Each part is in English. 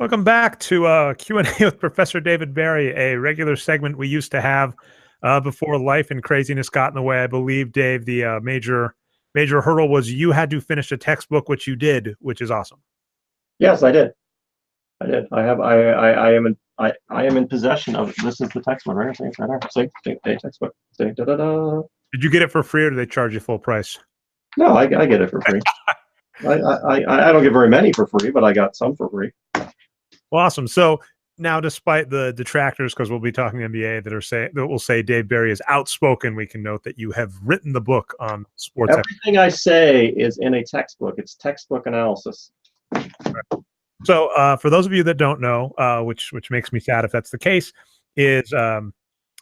Welcome back to Q&A with Professor David Berri, a regular segment we used to have before life and craziness got in the way. I believe, Dave, the major hurdle was you had to finish a textbook, which you did, which is awesome. Yes, I did. I am in possession of it. This is the textbook, right? It's right there. See, textbook. See, da-da-da. Did you get it for free or did they charge you full price? No, I get it for free. I don't get very many for free, but I got some for free. Well, awesome. So now, despite the detractors, because we'll be talking NBA that will say Dave Berri is outspoken, we can note that you have written the book on sports. Everything I say is in a textbook. It's textbook analysis. Right. So for those of you that don't know, which makes me sad if that's the case, is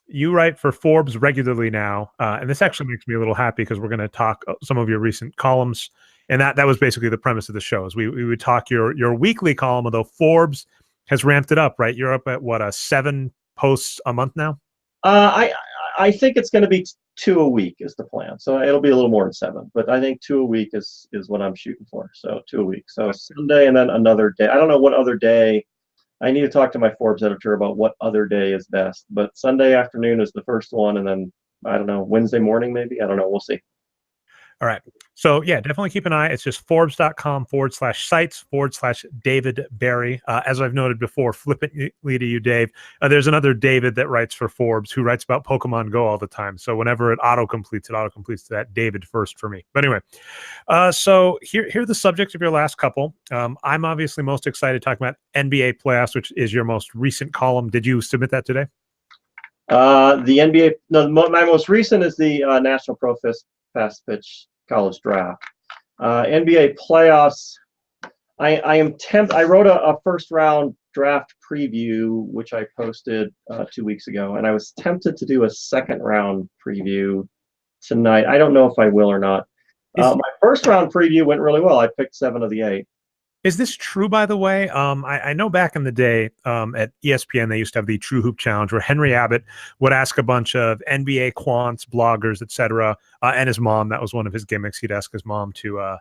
you write for Forbes regularly now, and this actually makes me a little happy because we're going to talk some of your recent columns, and that was basically the premise of the show. Is we would talk your weekly column, although Forbes has ramped it up, right? You're up at what, 7 posts a month now? I think it's going to be 2 a week is the plan. So it'll be a little more than 7, but I think 2 a week is what I'm shooting for. So 2 a week. So Sunday and then another day. I don't know what other day. I need to talk to my Forbes editor about what other day is best. But Sunday afternoon is the first one, and then I don't know, Wednesday morning maybe. I don't know. We'll see. All right. So yeah, definitely keep an eye. It's just Forbes.com/sites/David Berri. As I've noted before, flippantly to you, Dave, there's another David that writes for Forbes who writes about Pokemon Go all the time. So whenever it autocompletes to that David first for me. But anyway, so here are the subjects of your last couple. I'm obviously most excited talking about NBA playoffs, which is your most recent column. Did you submit that today? The NBA, no, my most recent is the National Pro Fastpitch college draft. NBA playoffs, I wrote a first round draft preview, which I posted 2 weeks ago, and I was tempted to do a second round preview tonight. I don't know if I will or not. My first round preview went really well. I picked 7 of the 8. Is this true, by the way? I know back in the day at ESPN, they used to have the True Hoop Challenge where Henry Abbott would ask a bunch of NBA quants, bloggers, etc., and his mom. That was one of his gimmicks. He'd ask his mom to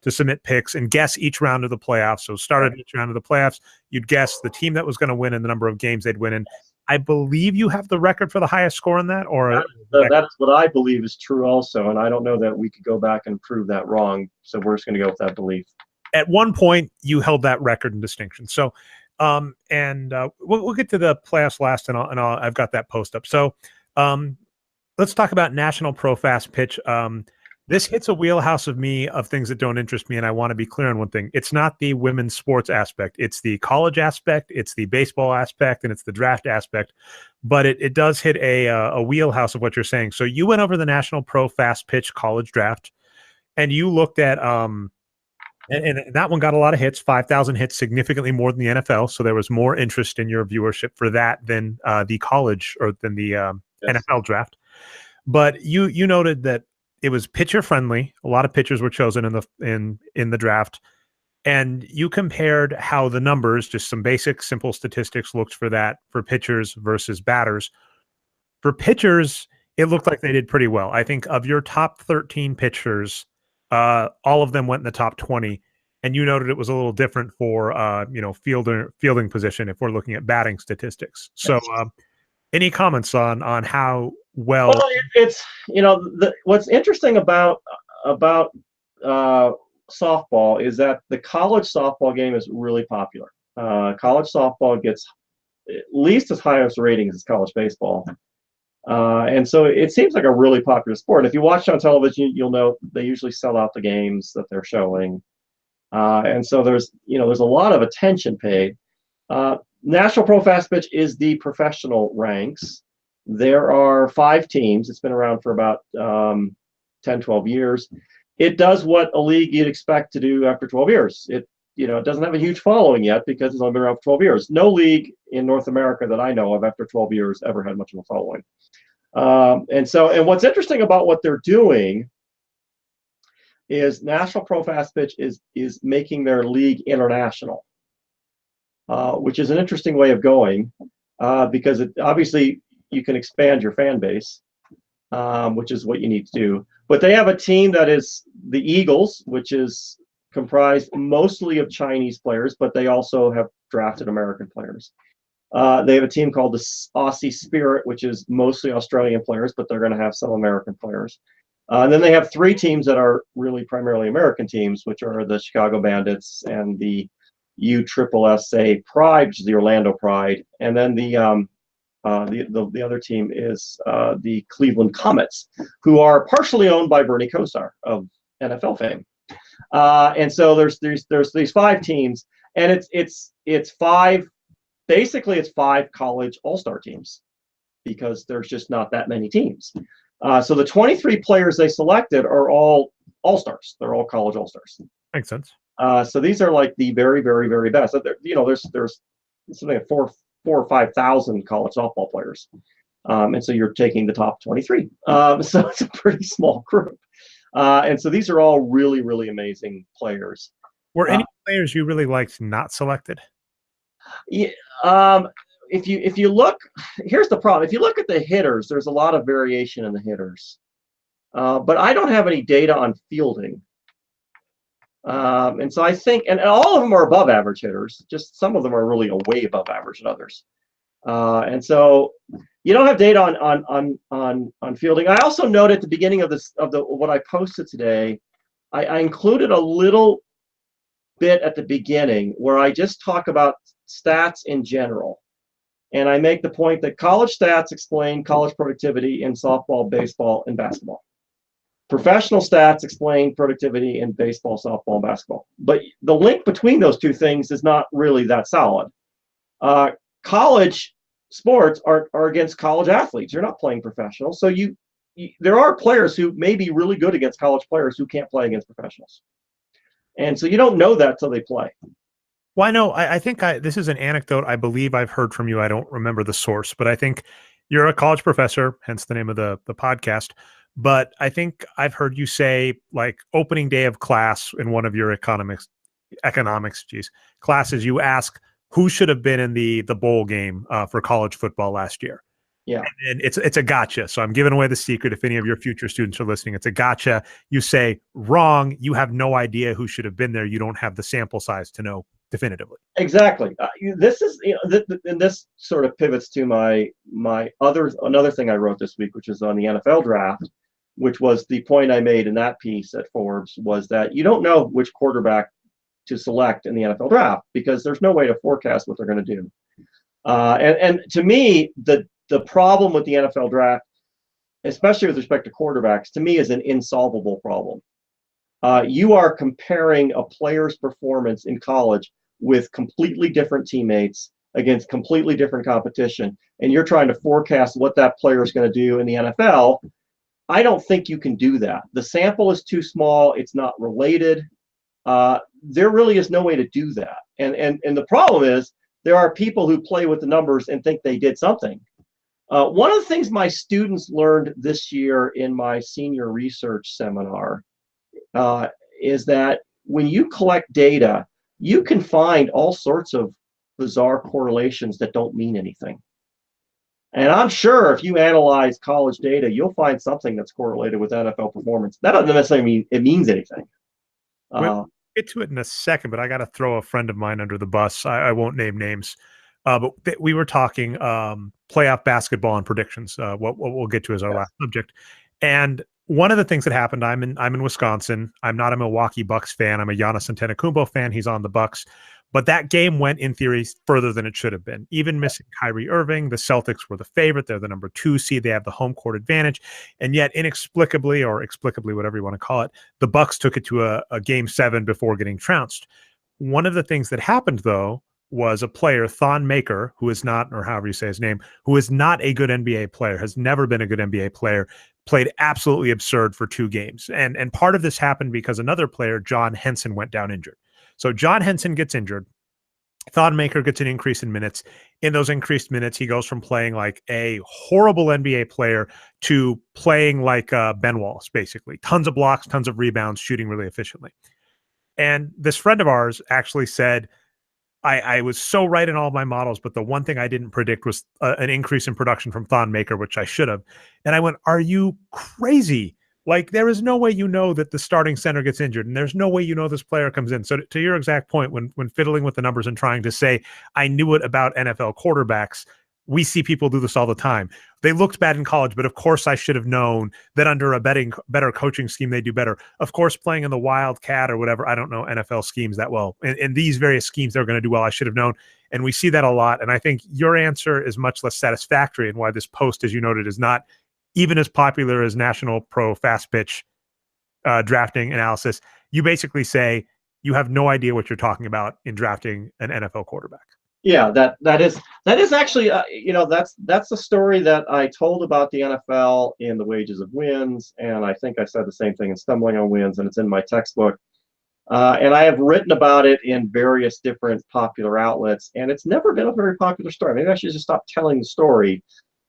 submit picks and guess each round of the playoffs. So started each round of the playoffs, you'd guess the team that was going to win and the number of games they'd win in. I believe you have the record for the highest score in that, or that's what I believe is true also, and I don't know that we could go back and prove that wrong. So we're just going to go with that belief. At one point, you held that record in distinction. So, we'll get to the playoffs last, and I've got that post up. So, let's talk about National Pro Fastpitch. This hits a wheelhouse of things that don't interest me, and I want to be clear on one thing. It's not the women's sports aspect. It's the college aspect, it's the baseball aspect, and it's the draft aspect. But it does hit a wheelhouse of what you're saying. So you went over the National Pro Fastpitch college draft, and you looked at and that one got a lot of hits, 5,000 hits, significantly more than the NFL. So there was more interest in your viewership for that than the college or than the NFL draft. But you noted that it was pitcher friendly. A lot of pitchers were chosen in the draft, and you compared how the numbers, just some basic, simple statistics, looked for that for pitchers versus batters. For pitchers, it looked like they did pretty well. I think of your top 13 pitchers, all of them went in the top 20, and you noted it was a little different for fielding position if we're looking at batting statistics. So, any comments on how well? It's what's interesting about softball is that the college softball game is really popular. College softball gets at least as high as ratings as college baseball. And so it seems like a really popular sport. If you watch on television, you'll know they usually sell out the games that they're showing. And so there's a lot of attention paid. National Pro Fastpitch is the professional ranks. There are 5 teams. It's been around for about 10, 12 years. It does what a league you'd expect to do after 12 years. It doesn't have a huge following yet because it's only been around for 12 years. No league in North America that I know of after 12 years ever had much of a following. And what's interesting about what they're doing is National Pro Fastpitch is making their league international, which is an interesting way of going because obviously you can expand your fan base, which is what you need to do. But they have a team that is the Eagles, which is comprised mostly of Chinese players, but they also have drafted American players. They have a team called the Aussie Spirit, which is mostly Australian players, but they're going to have some American players. And then they have 3 teams that are really primarily American teams, which are the Chicago Bandits and the USSSA Pride, which is the Orlando Pride, and then the other team is the Cleveland Comets, who are partially owned by Bernie Kosar of NFL fame. And so there's these 5 teams, and it's 5. Basically, it's 5 college all-star teams because there's just not that many teams. So the 23 players they selected are all all-stars. They're all college all-stars. Makes sense. So these are like the very, very, very best. There's something like 4,000 or 5,000 college softball players, and so you're taking the top 23. So it's a pretty small group, and so these are all really, really amazing players. Were any players you really liked not selected? Yeah. If you look, here's the problem. If you look at the hitters, there's a lot of variation in the hitters, but I don't have any data on fielding. And so I think, and all of them are above average hitters. Just some of them are really way above average than others. And so you don't have data on fielding. I also noted at the beginning of what I posted today, I included a little bit at the beginning where I just talk about stats in general. And I make the point that college stats explain college productivity in softball, baseball, and basketball. Professional stats explain productivity in baseball, softball, and basketball. But the link between those 2 things is not really that solid. College sports are against college athletes. You're not playing professional. So there are players who may be really good against college players who can't play against professionals. And so you don't know that till they play. Well, I know. I think this is an anecdote I believe I've heard from you. I don't remember the source, but I think you're a college professor, hence the name of the podcast. But I think I've heard you say, like, opening day of class in one of your economics classes, you ask who should have been in the bowl game for college football last year. Yeah. And it's a gotcha. So I'm giving away the secret. If any of your future students are listening, it's a gotcha. You say wrong. You have no idea who should have been there. You don't have the sample size to know definitively. Exactly. This is, and this sort of pivots to another thing I wrote this week, which is on the NFL draft, which was the point I made in that piece at Forbes, was that you don't know which quarterback to select in the NFL draft because there's no way to forecast what they're going to do. And to me, the problem with the NFL draft, especially with respect to quarterbacks, to me is an insolvable problem. You are comparing a player's performance in college with completely different teammates against completely different competition, and you're trying to forecast what that player is going to do in the NFL. I don't think you can do that. The sample is too small. It's not related. There really is no way to do that. And the problem is there are people who play with the numbers and think they did something. One of the things my students learned this year in my senior research seminar is that when you collect data, you can find all sorts of bizarre correlations that don't mean anything. And I'm sure if you analyze college data, you'll find something that's correlated with NFL performance. That doesn't necessarily mean it means anything. We'll get to it in a second, but I got to throw a friend of mine under the bus. I won't name names. But we were talking playoff basketball and predictions. What we'll get to as our last subject. And one of the things that happened, I'm in Wisconsin. I'm not a Milwaukee Bucks fan. I'm a Giannis Antetokounmpo fan. He's on the Bucks. But that game went, in theory, further than it should have been. Even missing Kyrie Irving, the Celtics were the favorite. They're the number 2 seed. They have the home court advantage. And yet, inexplicably, or explicably, whatever you want to call it, the Bucks took it to a game 7 before getting trounced. One of the things that happened, though, was a player, Thon Maker, who is not, or however you say his name, who is not a good NBA player, has never been a good NBA player, played absolutely absurd for 2 games. And part of this happened because another player, John Henson, went down injured. So John Henson gets injured. Thon Maker gets an increase in minutes. In those increased minutes, he goes from playing like a horrible NBA player to playing like Ben Wallace, basically. Tons of blocks, tons of rebounds, shooting really efficiently. And this friend of ours actually said, I was so right in all of my models, but the one thing I didn't predict was an increase in production from Thon Maker, which I should have. And I went, are you crazy? Like, there is no way you know that the starting center gets injured, and there's no way you know this player comes in. So to your exact point, when fiddling with the numbers and trying to say, I knew it about NFL quarterbacks, we see people do this all the time. They looked bad in college, but of course I should have known that under a better coaching scheme, they do better. Of course, playing in the Wildcat or whatever, I don't know NFL schemes that well. In these various schemes, they're going to do well. I should have known. And we see that a lot. And I think your answer is much less satisfactory, and why this post, as you noted, is not even as popular as National Pro Fastpitch drafting analysis. You basically say you have no idea what you're talking about in drafting an NFL quarterback. Yeah, that is actually that's the story that I told about the NFL in The Wages of Wins, and I think I said the same thing in Stumbling on Wins, and it's in my textbook. And I have written about it in various different popular outlets, and it's never been a very popular story. Maybe I should just stop telling the story.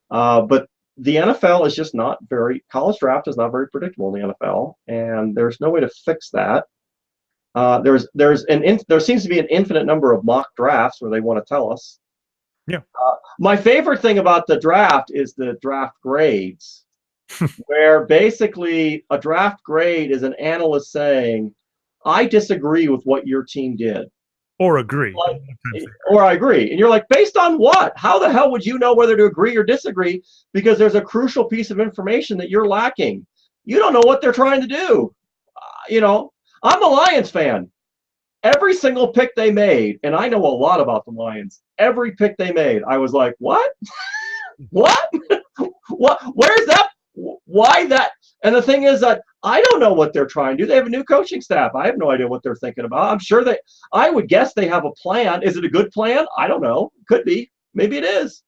But the NFL is just not very, college draft is not very predictable in the NFL, and there's no way to fix that. There seems to be an infinite number of mock drafts where they want to tell us. Yeah. My favorite thing about the draft is the draft grades, where basically a draft grade is an analyst saying, I disagree with what your team did. Or agree. Or I agree. And you're like, based on what? How the hell would you know whether to agree or disagree? Because there's a crucial piece of information that you're lacking. You don't know what they're trying to do. I'm a Lions fan. Every single pick they made, and I know a lot about the Lions, every pick they made, I was like, what? What? What? Where's that? Why that? And the thing is that I don't know what they're trying to do. They have a new coaching staff. I have no idea what they're thinking about. I'm sure I would guess they have a plan. Is it a good plan? I don't know. Could be. Maybe it is.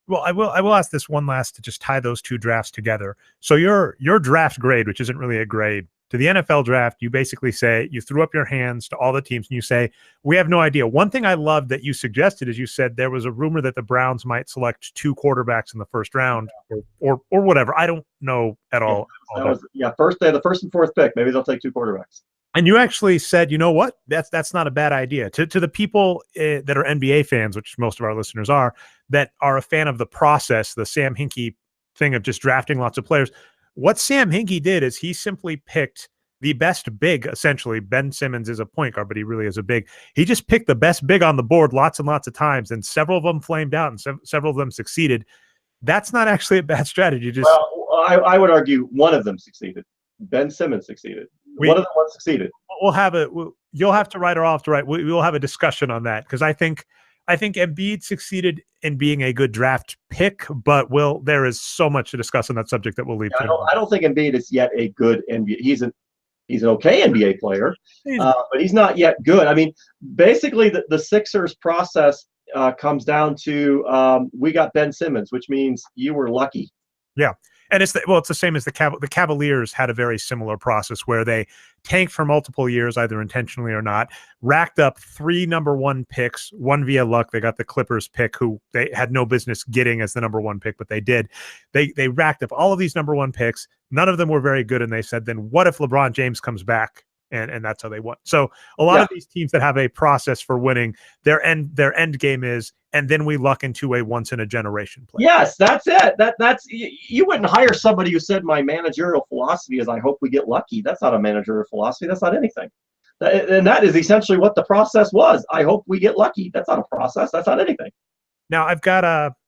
Well, I will ask this one last to just tie those two drafts together. So your draft grade, which isn't really a grade, to the NFL draft, you basically say, you threw up your hands to all the teams and you say, we have no idea. One thing I love that you suggested is you said there was a rumor that the Browns might select 2 quarterbacks in the first round or whatever. I don't know at all. The first and fourth pick. Maybe they'll take 2 quarterbacks. And you actually said, you know what? That's not a bad idea. To the people that are NBA fans, which most of our listeners are, that are a fan of the process, the Sam Hinkie thing of just drafting lots of players. What Sam Hinkie did is he simply picked the best big, essentially. Ben Simmons is a point guard, but he really is a big. He just picked the best big on the board lots and lots of times, and several of them flamed out, and several of them succeeded. That's not actually a bad strategy. I would argue one of them succeeded. Ben Simmons succeeded. One of them succeeded. We'll have it. You'll have to write or I'll have to write. We'll have a discussion on that, because I think Embiid succeeded in being a good draft pick, but there is so much to discuss on that subject that we'll leave. I don't think Embiid is yet a good NBA. He's an okay NBA player, but he's not yet good. I mean, basically the Sixers process comes down to we got Ben Simmons, which means you were lucky. Yeah. And it's the same as the Cavaliers had a very similar process where they tanked for multiple years, either intentionally or not, racked up 3 number 1 picks, one via luck. They got the Clippers pick, who they had no business getting as the number 1 pick, but they did. They racked up all of these number 1 picks. None of them were very good. And they said, then what if LeBron James comes back? And that's how they won. So a lot of these teams that have a process for winning, their end game is, and then we luck into a once in a generation player. Yes, that's it. That's you wouldn't hire somebody who said my managerial philosophy is I hope we get lucky. That's not a managerial philosophy. That's not anything. And that is essentially what the process was. I hope we get lucky. That's not a process. That's not anything. Now I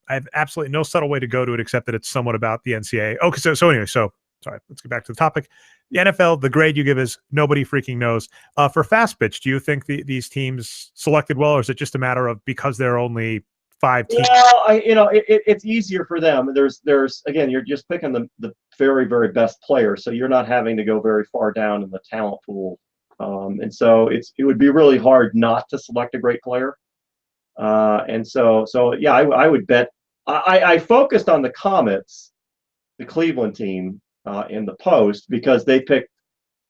have absolutely no subtle way to go to it except that it's somewhat about the NCAA. Okay, so anyway, sorry, let's get back to the topic. The NFL, the grade you give is nobody freaking knows. For Fastpitch, do you think these teams selected well, or is it just a matter of because there are only 5 teams? Well, it's easier for them. There's again, you're just picking the very, very best players, so you're not having to go very far down in the talent pool, and so it would be really hard not to select a great player. And so yeah, I would bet. I focused on the Comets, the Cleveland team. In the post, because they picked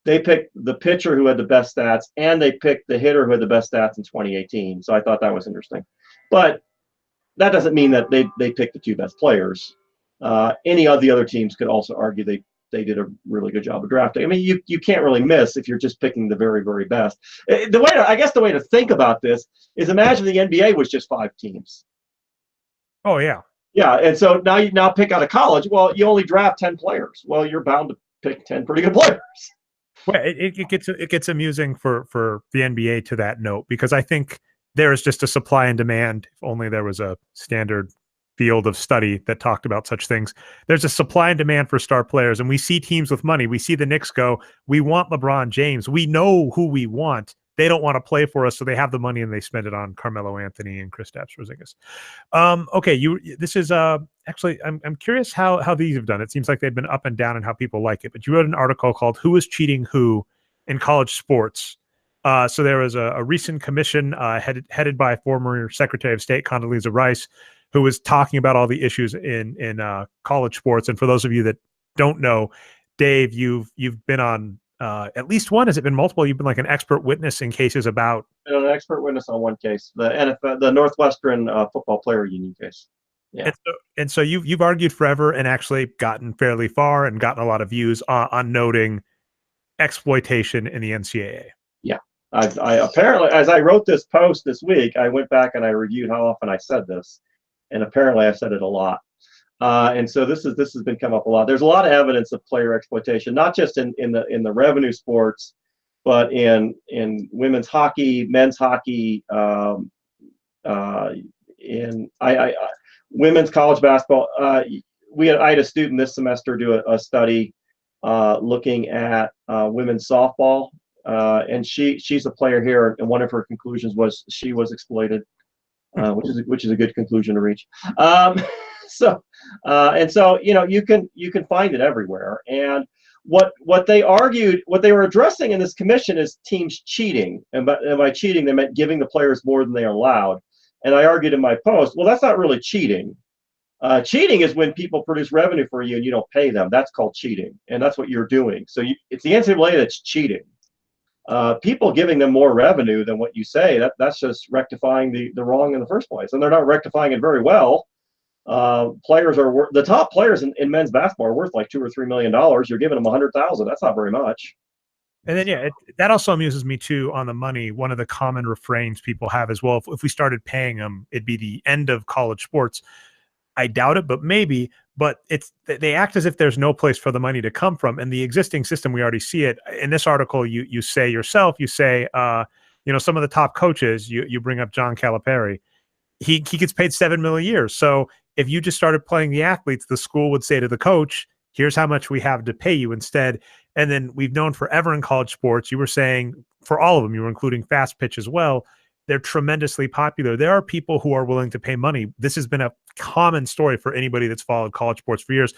the pitcher who had the best stats, and they picked the hitter who had the best stats in 2018. So I thought that was interesting, but that doesn't mean that they picked the 2 best players. Any of the other teams could also argue they did a really good job of drafting. I mean, you can't really miss if you're just picking the very, very best. The way to think about this is imagine the NBA was just 5 teams. Oh yeah. Yeah, and so now you pick out of college. Well, you only draft 10 players. Well, you're bound pick 10 pretty good players. Well, it gets amusing for the NBA to that note, because I think there is just a supply and demand. If only there was a standard field of study that talked about such things. There's a supply and demand for star players, and we see teams with money. We see the Knicks go, we want LeBron James. We know who we want. They don't want to play for us, so they have the money and they spend it on Carmelo Anthony and Kristaps Porzingis. Okay, this is actually I'm curious how these have done. It seems like they've been up and down and how people like it. But you wrote an article called "Who is Cheating Who in College Sports." So there was a recent commission headed by former Secretary of State Condoleezza Rice, who was talking about all the issues in college sports. And for those of you that don't know, Dave, you've been on at least one. Has it been multiple? You've been like an expert witness in cases about. An expert witness on one case, the NFL, the Northwestern football player union case. Yeah. And so you've argued forever and actually gotten fairly far and gotten a lot of views on noting exploitation in the NCAA. Yeah. I apparently, as I wrote this post this week, I went back and I reviewed how often I said this, and apparently I said it a lot. And so this has been come up a lot. There's a lot of evidence of player exploitation, not just in the revenue sports, but in women's hockey, men's hockey, in women's college basketball. I had a student this semester do a study looking at women's softball, and she's a player here, and one of her conclusions was she was exploited, which is a good conclusion to reach. So you can find it everywhere. And what they argued, what they were addressing in this commission is teams cheating, and by cheating they meant giving the players more than they are allowed. And I argued in my post, well, that's not really cheating. Cheating is when people produce revenue for you and you don't pay them. That's called cheating, and that's what you're doing. So it's the NCAA that's cheating. People giving them more revenue than what you say, that's just rectifying the wrong in the first place, and they're not rectifying it very well. Players are the top players in men's basketball are worth like $2 or $3 million. You're giving them 100,000. That's not very much. And then, that also amuses me too on the money. One of the common refrains people have as well, if we started paying them, it'd be the end of college sports. I doubt it, but maybe. But they act as if there's no place for the money to come from. And the existing system, we already see it. In this article, you say yourself, some of the top coaches, you bring up John Calipari. He gets paid $7 million a year. So if you just started playing the athletes, the school would say to the coach, here's how much we have to pay you instead. And then we've known forever in college sports, you were saying for all of them, you were including Fastpitch as well, they're tremendously popular. There are people who are willing to pay money. This has been a common story for anybody that's followed college sports for years.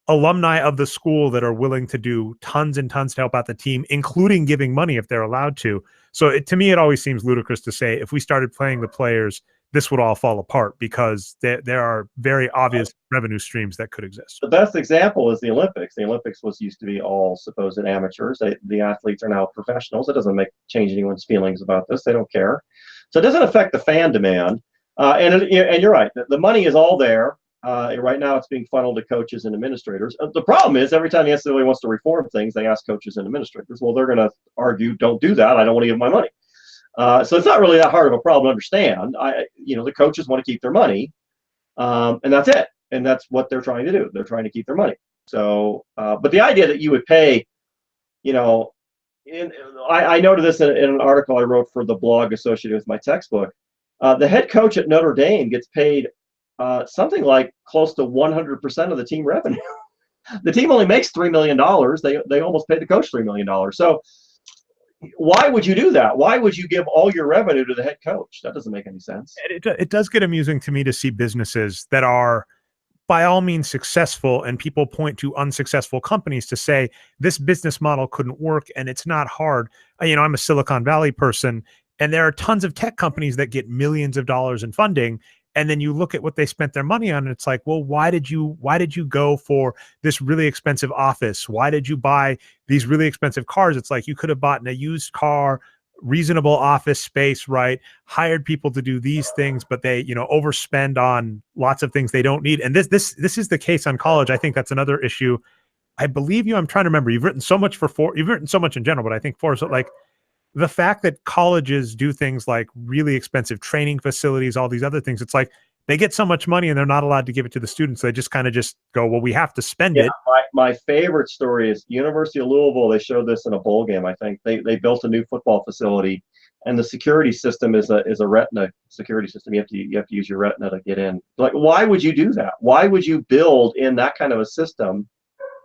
Alumni of the school that are willing to do tons and tons to help out the team, including giving money if they're allowed to. So to me, it always seems ludicrous to say if we started playing the players, this would all fall apart, because there are very obvious revenue streams that could exist. The best example is the Olympics. The Olympics used to be all supposed amateurs. The athletes are now professionals. It doesn't change anyone's feelings about this. They don't care. So it doesn't affect the fan demand. And you're right. The money is all there. Right now it's being funneled to coaches and administrators. The problem is every time the NCAA wants to reform things, they ask coaches and administrators. Well, they're going to argue, don't do that. I don't want to give my money. So it's not really that hard of a problem to understand. The coaches want to keep their money, and that's it. And that's what they're trying to do. They're trying to keep their money. So, but the idea that you would pay, I noted this in an article I wrote for the blog associated with my textbook. The head coach at Notre Dame gets paid something like close to 100% of the team revenue. The team only makes $3 million. They almost pay the coach $3 million. So why would you do that? Why would you give all your revenue to the head coach? That doesn't make any sense. It does get amusing to me to see businesses that are by all means successful, and people point to unsuccessful companies to say this business model couldn't work, and it's not hard. I'm a Silicon Valley person, and there are tons of tech companies that get millions of dollars in funding. And then you look at what they spent their money on, and it's like, well, why did you go for this really expensive office? Why did you buy these really expensive cars? It's like you could have bought in a used car, reasonable office space, right? Hired people to do these things, but they, overspend on lots of things they don't need. And this is the case on college. I think that's another issue. I believe I'm trying to remember. You've written so much you've written so much in general, but I think the fact that colleges do things like really expensive training facilities, all these other things, it's like they get so much money and they're not allowed to give it to the students. So they just kind of just go, well, we have to spend Yeah, it. my favorite story is University of Louisville. They showed this in a bowl game. I think they built a new football facility, and the security system is a retina security system. You have to use your retina to get in. Like, why would you do that? Why would you build in that kind of a system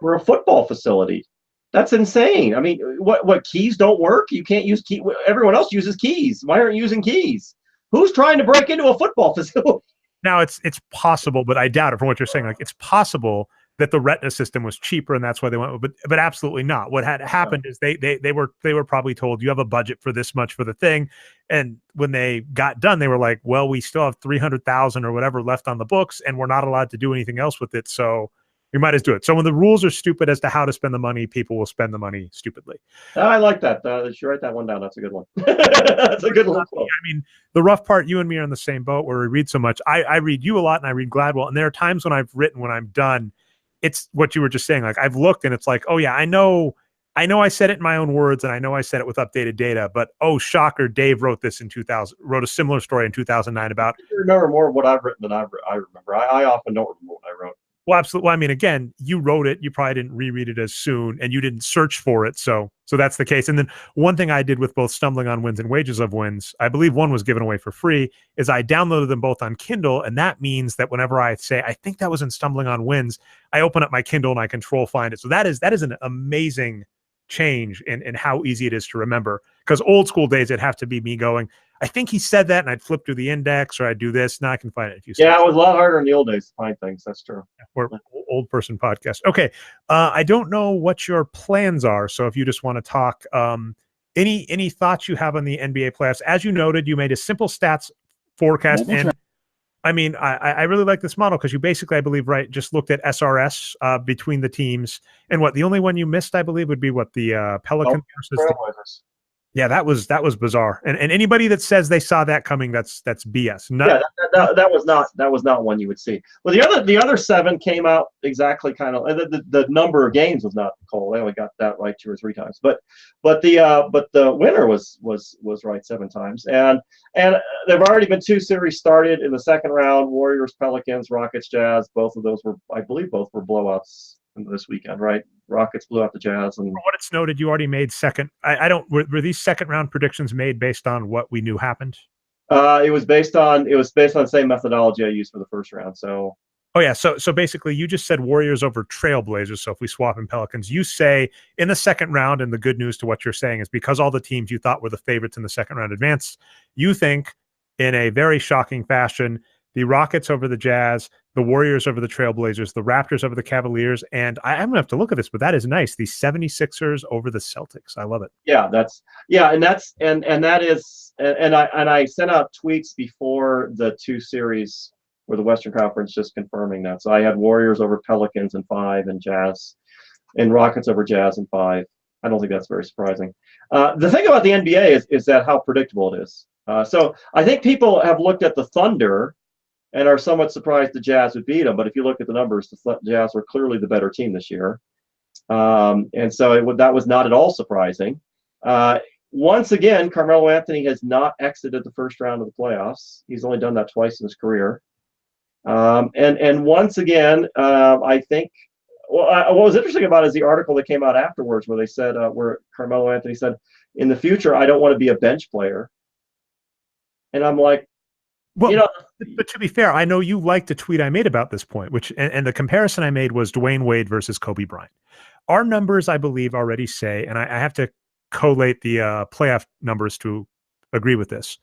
for a football facility? That's insane. I mean, what keys don't work? You can't use key. Everyone else uses keys. Why aren't you using keys? Who's trying to break into a football facility? Now it's possible, but I doubt it from what you're saying. Like, it's possible that the retina system was cheaper and that's why they went, but absolutely not. What had happened is they were probably told, you have a budget for this much for the thing. And when they got done, they were like, well, we still have 300,000 or whatever left on the books and we're not allowed to do anything else with it. So we might as do it. So when the rules are stupid as to how to spend the money, people will spend the money stupidly. I like that. You should write that one down. That's a good one. That's a good one. I mean, the rough part, you and me are in the same boat where we read so much. I read you a lot and I read Gladwell. And there are times when I've written, when I'm done, it's what you were just saying. Like, I've looked and it's like, oh yeah, I know I said it in my own words and I know I said it with updated data, but oh, shocker, Dave wrote this in 2000, wrote a similar story in 2009 about. You remember more of what I've written than I remember. I often don't remember what I wrote. Well, absolutely. Well, I mean, again, you wrote it. You probably didn't reread it as soon, and you didn't search for it. So that's the case. And then one thing I did with both Stumbling on Wins and Wages of Wins, I believe one was given away for free, is I downloaded them both on Kindle, and that means that whenever I say, I think that was in Stumbling on Wins, I open up my Kindle and I control find it. So that is an amazing change in how easy it is to remember. Because old school days, it'd have to be me going, I think he said that, and I'd flip through the index, or I'd do this. Now I can find it. If you yeah, it was a lot harder in the old days to find things. That's true. We're old person podcast. Okay, I don't know what your plans are, so if you just want to talk, any thoughts you have on the NBA playoffs? As you noted, you made a simple stats forecast, and I mean, I really like this model because you basically, I believe, right, just looked at SRS between the teams, and what the only one you missed, I believe, would be what the Pelicans versus. Yeah, that was bizarre. And anybody that says they saw that coming, that's BS. That was not one you would see. Well, the other 7 came out exactly kind of. The number of games was not Cole. They only got that right 2 or 3 times. But the winner was right 7 times. And there've already been 2 series started in the second round: Warriors, Pelicans, Rockets, Jazz. Both of those were, I believe, blowouts this weekend, right? Rockets blew out the Jazz. And for what it's noted, you already made second. I don't. Were these second round predictions made based on what we knew happened? It was based on the same methodology I used for the first round. So. Oh yeah. So basically, you just said Warriors over Trailblazers. So if we swap in Pelicans, you say in the second round, and the good news to what you're saying is because all the teams you thought were the favorites in the second round advanced, you think in a very shocking fashion, the Rockets over the Jazz, the Warriors over the Trailblazers, the Raptors over the Cavaliers, and I'm going to have to look at this, but that is nice. The 76ers over the Celtics. I love it. Yeah, and I sent out tweets before the 2 series for the Western Conference just confirming that. So I had Warriors over Pelicans in 5 and Jazz and Rockets over Jazz in 5. I don't think that's very surprising. The thing about the NBA is that how predictable it is. So I think people have looked at the Thunder and are somewhat surprised the Jazz would beat them. But if you look at the numbers, the Jazz were clearly the better team this year. And so that was not at all surprising. Once again, Carmelo Anthony has not exited the first round of the playoffs. He's only done that twice in his career. And once again, I think what was interesting about it is the article that came out afterwards where they said, where Carmelo Anthony said, in the future, I don't want to be a bench player. And I'm like, well, but to be fair, I know you liked a tweet I made about this point, which and the comparison I made was Dwayne Wade versus Kobe Bryant. Our numbers, I believe, already say, and I have to collate the playoff numbers to agree with this.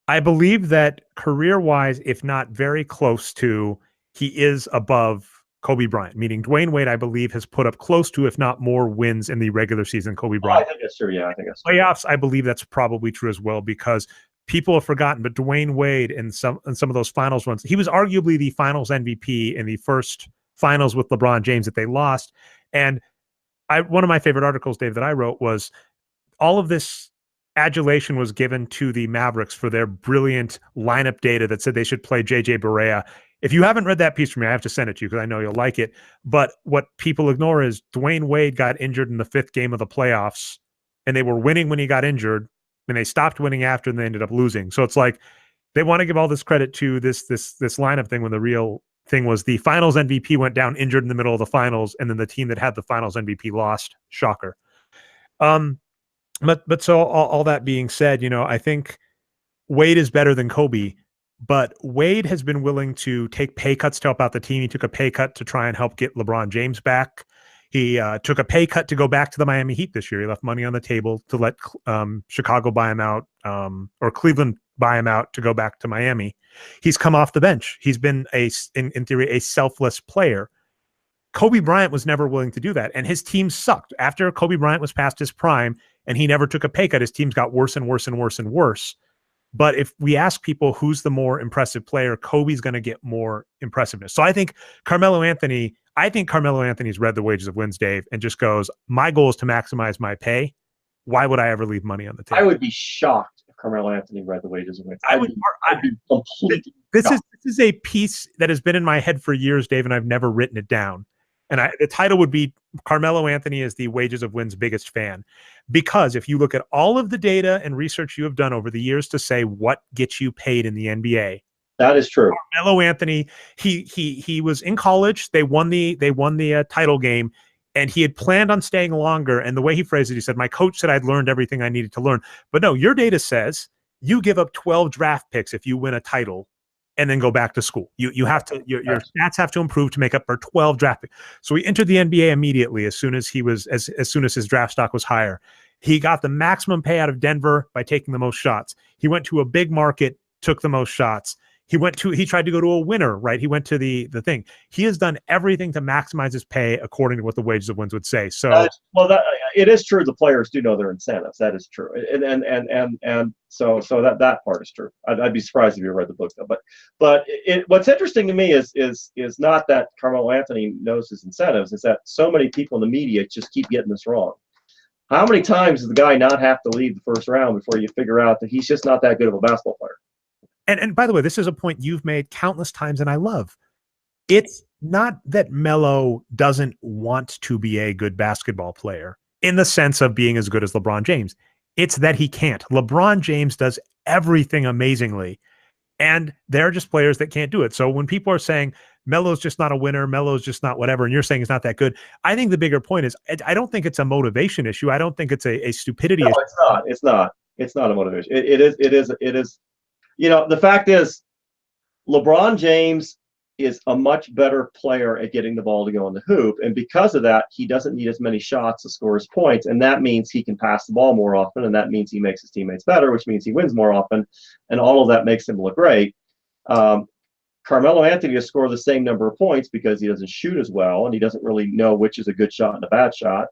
I believe that career-wise, if not very close to, he is above Kobe Bryant, meaning Dwayne Wade, I believe, has put up close to, if not more, wins in the regular season. Kobe Bryant. I think that's true. Yeah, I think that's true. Playoffs, I believe that's probably true as well because people have forgotten, but Dwayne Wade in some of those finals runs, he was arguably the finals MVP in the first finals with LeBron James that they lost. And one of my favorite articles, Dave, that I wrote was all of this adulation was given to the Mavericks for their brilliant lineup data that said they should play JJ Barea. If you haven't read that piece from me, I have to send it to you because I know you'll like it. But what people ignore is Dwayne Wade got injured in the 5th game of the playoffs, and they were winning when he got injured, and they stopped winning after, and they ended up losing. So it's like They want to give all this credit to this lineup thing when the real thing was the finals MVP went down injured in the middle of the finals, and then the team that had the finals MVP lost. Shocker. But so all that being said, I think Wade is better than Kobe, but Wade has been willing to take pay cuts to help out the team. He took a pay cut to try and help get LeBron James back. He took a pay cut to go back to the Miami Heat this year. He left money on the table to let Chicago buy him out, or Cleveland buy him out to go back to Miami. He's come off the bench. He's been in theory, a selfless player. Kobe Bryant was never willing to do that, and his team sucked. After Kobe Bryant was past his prime and he never took a pay cut, his teams got worse and worse and worse and worse. But if we ask people who's the more impressive player, Kobe's going to get more impressiveness. So I think Carmelo Anthony's read the wages of wins, Dave, and just goes, my goal is to maximize my pay. Why would I ever leave money on the table? I would be shocked if Carmelo Anthony read the wages of wins. I'd be completely This is a piece that has been in my head for years, Dave, and I've never written it down. And the title would be Carmelo Anthony is the wages of wins biggest fan. Because if you look at all of the data and research you have done over the years to say what gets you paid in the NBA, that is true. Carmelo Anthony, he was in college. They won the title game, and he had planned on staying longer. And the way he phrased it, he said, "My coach said I'd learned everything I needed to learn." But no, your data says you give up 12 draft picks if you win a title and then go back to school. You have to your stats have to improve to make up for 12 draft picks. So he entered the NBA immediately as soon as his draft stock was higher. He got the maximum pay out of Denver by taking the most shots. He went to a big market, took the most shots. He tried to go to a winner, right? He went to the thing. He has done everything to maximize his pay according to what the wages of wins would say. So it is true. The players do know their incentives. That is true. And so that part is true. I'd be surprised if you read the book though. But what's interesting to me is not that Carmelo Anthony knows his incentives. It's that so many people in the media just keep getting this wrong. How many times does the guy not have to leave the first round before you figure out that he's just not that good of a basketball player? And by the way, this is a point you've made countless times, and I love. It's not that Melo doesn't want to be a good basketball player in the sense of being as good as LeBron James. It's that he can't. LeBron James does everything amazingly, and there are just players that can't do it. So when people are saying Melo's just not a winner, Melo's just not whatever, and you're saying he's not that good, I think the bigger point is I don't think it's a motivation issue. I don't think it's a stupidity issue. It's not. It's not a motivation. It is. The fact is, LeBron James is a much better player at getting the ball to go in the hoop. And because of that, he doesn't need as many shots to score his points. And that means he can pass the ball more often. And that means he makes his teammates better, which means he wins more often. And all of that makes him look great. Carmelo Anthony has scored the same number of points because he doesn't shoot as well. And he doesn't really know which is a good shot and a bad shot.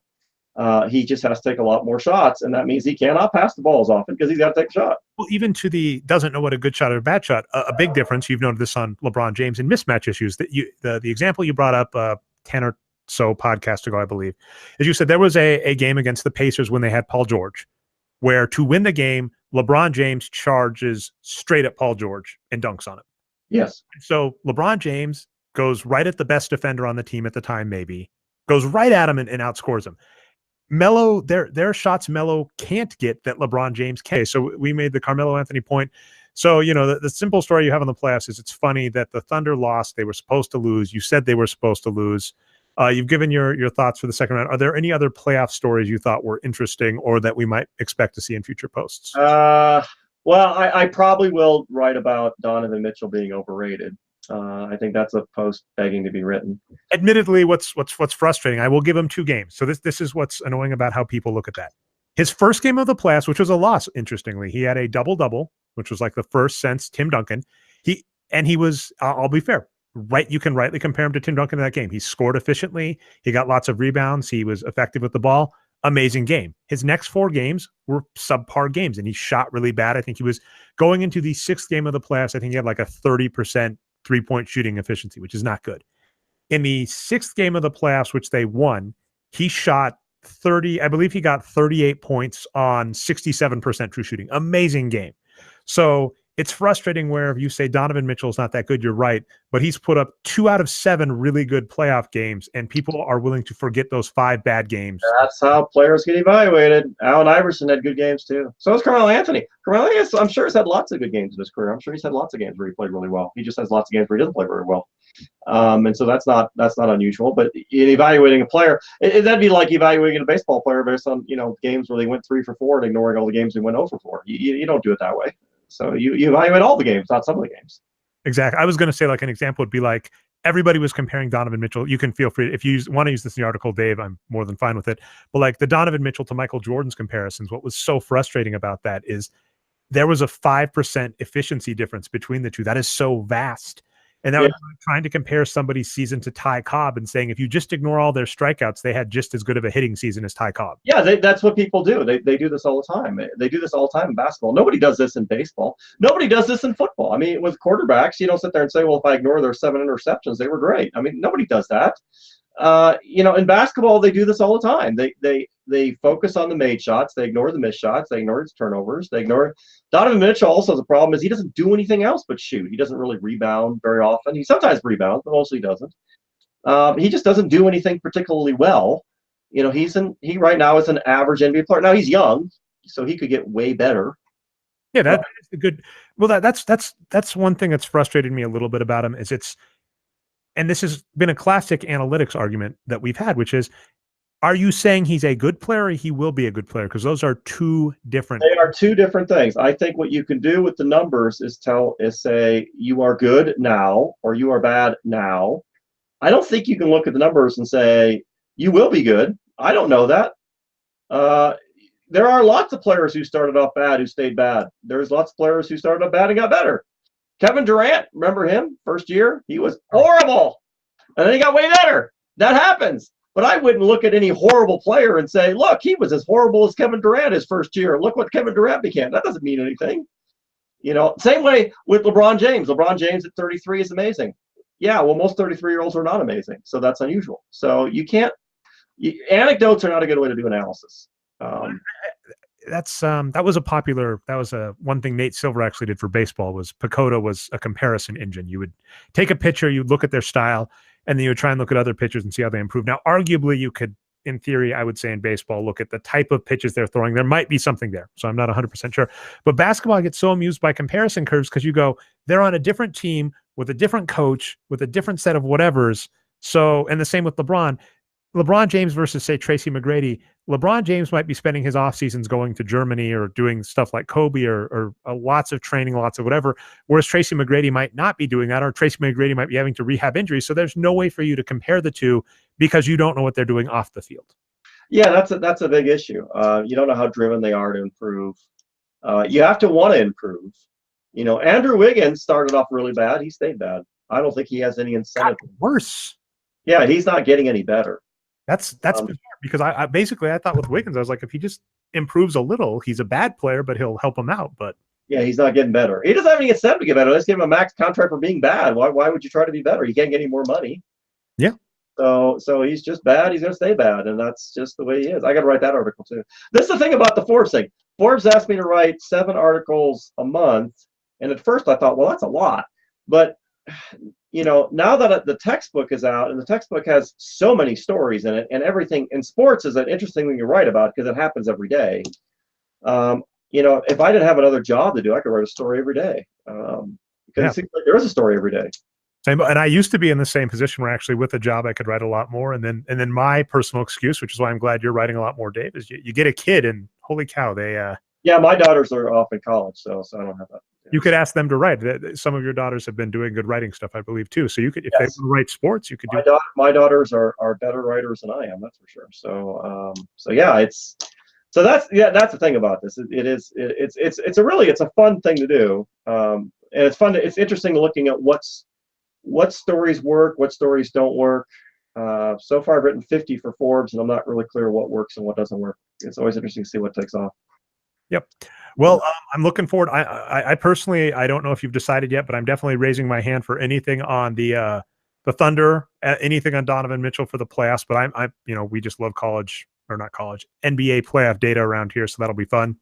He just has to take a lot more shots, and that means he cannot pass the ball as often because he's got to take a shot. Well, even to the doesn't know what a good shot or a bad shot, a big difference. You've noted this on LeBron James and mismatch issues. That the example you brought up 10 or so podcasts ago, I believe, is you said there was a game against the Pacers when they had Paul George, where to win the game, LeBron James charges straight at Paul George and dunks on him. Yes. So LeBron James goes right at the best defender on the team at the time, maybe goes right at him and outscores him. Melo, there are shots Melo can't get that LeBron James can. So we made the Carmelo Anthony point. So, the simple story you have in the playoffs is it's funny that the Thunder lost. They were supposed to lose. You said they were supposed to lose. You've given your thoughts for the second round. Are there any other playoff stories you thought were interesting or that we might expect to see in future posts? Well, I probably will write about Donovan Mitchell being overrated. I think that's a post begging to be written. Admittedly, what's frustrating, I will give him 2 games. So this is what's annoying about how people look at that. His first game of the playoffs, which was a loss, interestingly, he had a double-double, which was like the first since Tim Duncan. He was, I'll be fair, right? You can rightly compare him to Tim Duncan in that game. He scored efficiently. He got lots of rebounds. He was effective with the ball. Amazing game. His next 4 games were subpar games, and he shot really bad. I think he was going into the 6th game of the playoffs. I think he had like a 30% three-point shooting efficiency, which is not good. In the 6th game of the playoffs, which they won, he shot 30, I believe he got 38 points on 67% true shooting. Amazing game. So it's frustrating where you say Donovan Mitchell's not that good. You're right, but he's put up 2 out of 7 really good playoff games, and people are willing to forget those 5 bad games. That's how players get evaluated. Allen Iverson had good games too. So has Carmelo Anthony. Carmelo Anthony, I'm sure, has had lots of good games in his career. I'm sure he's had lots of games where he played really well. He just has lots of games where he doesn't play very well. And so that's not unusual. But in evaluating a player, that'd be like evaluating a baseball player based on games where they went 3 for 4 and ignoring all the games they went 0 for 4. You don't do it that way. So you evaluate all the games, not some of the games. Exactly. I was going to say, like, an example would be like everybody was comparing Donovan Mitchell. You can feel free if you want to use this in the article, Dave. I'm more than fine with it. But like the Donovan Mitchell to Michael Jordan's comparisons, what was so frustrating about that is there was a 5% efficiency difference between the two. That is so vast. And that was trying to compare somebody's season to Ty Cobb and saying, if you just ignore all their strikeouts, they had just as good of a hitting season as Ty Cobb. Yeah, that's what people do. They do this all the time. They do this all the time in basketball. Nobody does this in baseball. Nobody does this in football. I mean, with quarterbacks, you don't sit there and say, well, if I ignore their 7 interceptions, they were great. I mean, nobody does that. In basketball, they do this all the time. They focus on the made shots. They ignore the missed shots. They ignore his turnovers. They ignore. Donovan Mitchell also has a problem is he doesn't do anything else but shoot. He doesn't really rebound very often. He sometimes rebounds, but mostly doesn't. He just doesn't do anything particularly well. He right now is an average NBA player. Now he's young, so he could get way better. Yeah, that's a good. Well, that's one thing that's frustrated me a little bit about him is and this has been a classic analytics argument that we've had, which is, are you saying he's a good player or he will be a good player? Because those are two different. They are two different things. I think what you can do with the numbers is say you are good now or you are bad now. I don't think you can look at the numbers and say you will be good. I don't know that. There are lots of players who started off bad who stayed bad. There's lots of players who started off bad and got better. Kevin Durant, remember him? First year, he was horrible. And then he got way better. That happens. But I wouldn't look at any horrible player and say, look, he was as horrible as Kevin Durant his first year. Look what Kevin Durant became. That doesn't mean anything. Same way with LeBron James. LeBron James at 33 is amazing. Yeah, well, most 33-year-olds are not amazing. So that's unusual. So you can't anecdotes are not a good way to do analysis. That was a one thing Nate Silver actually did for baseball was Pacoda was a comparison engine. You would take a pitcher, you'd look at their style, and then you would try and look at other pitchers and see how they improve. Now, arguably, you could, in theory, I would say in baseball, look at the type of pitches they're throwing. There might be something there, so I'm not 100% sure. But basketball, I get so amused by comparison curves because you go, they're on a different team with a different coach with a different set of whatevers. So, and the same with LeBron. LeBron James versus, say, Tracy McGrady. LeBron James might be spending his off seasons going to Germany or doing stuff like Kobe or lots of training, lots of whatever, whereas Tracy McGrady might not be doing that, or Tracy McGrady might be having to rehab injuries. So there's no way for you to compare the two because you don't know what they're doing off the field. Yeah, that's a big issue. You don't know how driven they are to improve. You have to want to improve. Andrew Wiggins started off really bad. He stayed bad. I don't think he has any incentive. Worse. Yeah, he's not getting any better. That's bizarre because I basically I thought with Wiggins, I was like, if he just improves a little, he's a bad player, but he'll help him out. But yeah, he's not getting better. He doesn't have any incentive to get better. Let's give him a max contract for being bad. Why would you try to be better? You can't get any more money. Yeah. So he's just bad. He's going to stay bad, and that's just the way he is. I got to write that article too. This is the thing about the Forbes thing. Forbes asked me to write 7 articles a month, and at first I thought, well, that's a lot. But now that the textbook is out, and the textbook has so many stories in it, and everything in sports is an interesting thing to write about because it happens every day. If I didn't have another job to do, I could write a story every day because it seems like there is a story every day. Same, and I used to be in the same position where actually with a job I could write a lot more, and then my personal excuse, which is why I'm glad you're writing a lot more, Dave, is you get a kid and holy cow, they. Yeah, my daughters are off in college, so I don't have that. You could ask them to write. Some of your daughters have been doing good writing stuff, I believe, too. So you could, if they want to write sports, you could do. My daughters are better writers than I am. That's for sure. So that's the thing about this. It's a fun thing to do, and it's fun. It's interesting looking at what stories work, what stories don't work. So far, I've written 50 for Forbes, and I'm not really clear what works and what doesn't work. It's always interesting to see what takes off. Yep. Well, I'm looking forward. I personally, I don't know if you've decided yet, but I'm definitely raising my hand for anything on the Thunder, anything on Donovan Mitchell for the playoffs. But we just love NBA playoff data around here, so that'll be fun.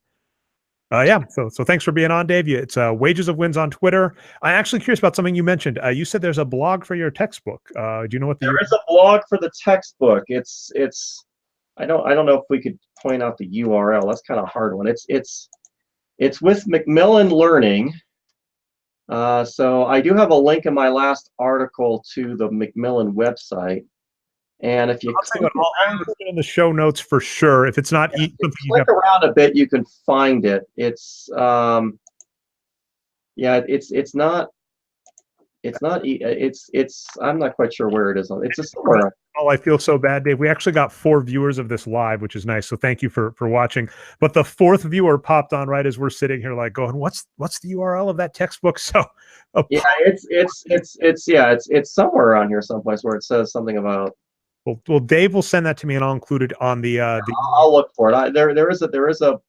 Yeah. So thanks for being on, Dave. It's Wages of Wins on Twitter. I'm actually curious about something you mentioned. You said there's a blog for your textbook. Do you know what the There is a blog for the textbook. I don't know if we could point out the URL. That's kind of a hard one. It's with Macmillan Learning. So I do have a link in my last article to the Macmillan website. And if you I'll put it in the show notes for sure. If it's not something click around a bit, you can find it. It's yeah, it's not I'm not quite sure where it is. It's just somewhere. Oh, I feel so bad, Dave. We actually got 4 viewers of this live, which is nice. So thank you for watching. But the 4th viewer popped on right as we're sitting here, like going, "What's the URL of that textbook?" So yeah, it's somewhere around here, someplace where it says something about. Well, Dave will send that to me, and I'll include it on the. I'll look for it. There is a.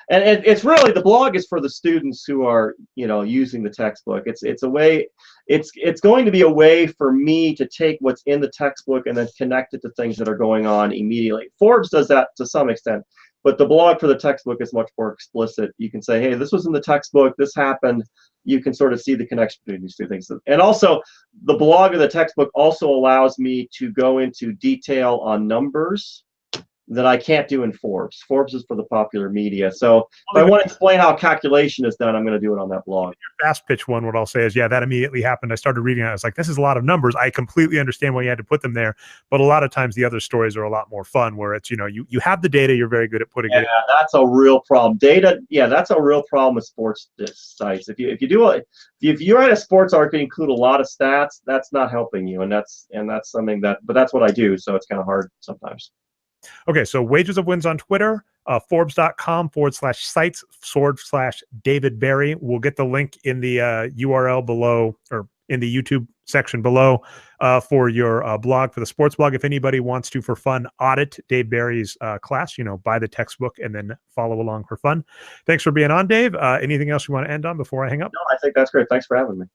And it's really, the blog is for the students who are, using the textbook. It's a way, it's going to be a way for me to take what's in the textbook and then connect it to things that are going on immediately. Forbes does that to some extent, but the blog for the textbook is much more explicit. You can say, hey, this was in the textbook, this happened. You can sort of see the connection between these two things. And also, the blog of the textbook also allows me to go into detail on numbers that I can't do in Forbes. Forbes is for the popular media. So if I want to explain how calculation is done, I'm going to do it on that blog. Your Fastpitch one, what I'll say is, yeah, that immediately happened. I started reading it. I was like, this is a lot of numbers. I completely understand why you had to put them there. But a lot of times the other stories are a lot more fun, where it's, you have the data, you're very good at putting it in. Yeah, that's a real problem. Data, yeah, that's a real problem with sports sites. If you write a sports article, include a lot of stats, that's not helping you. And that's something but that's what I do. So it's kind of hard sometimes. Okay, so Wages of Wins on Twitter, Forbes.com/sites/David Berri. We'll get the link in the URL below, or in the YouTube section below, for your blog, for the sports blog. If anybody wants to, for fun, audit Dave Berri's class, buy the textbook and then follow along for fun. Thanks for being on, Dave. Anything else you want to end on before I hang up? No, I think that's great. Thanks for having me.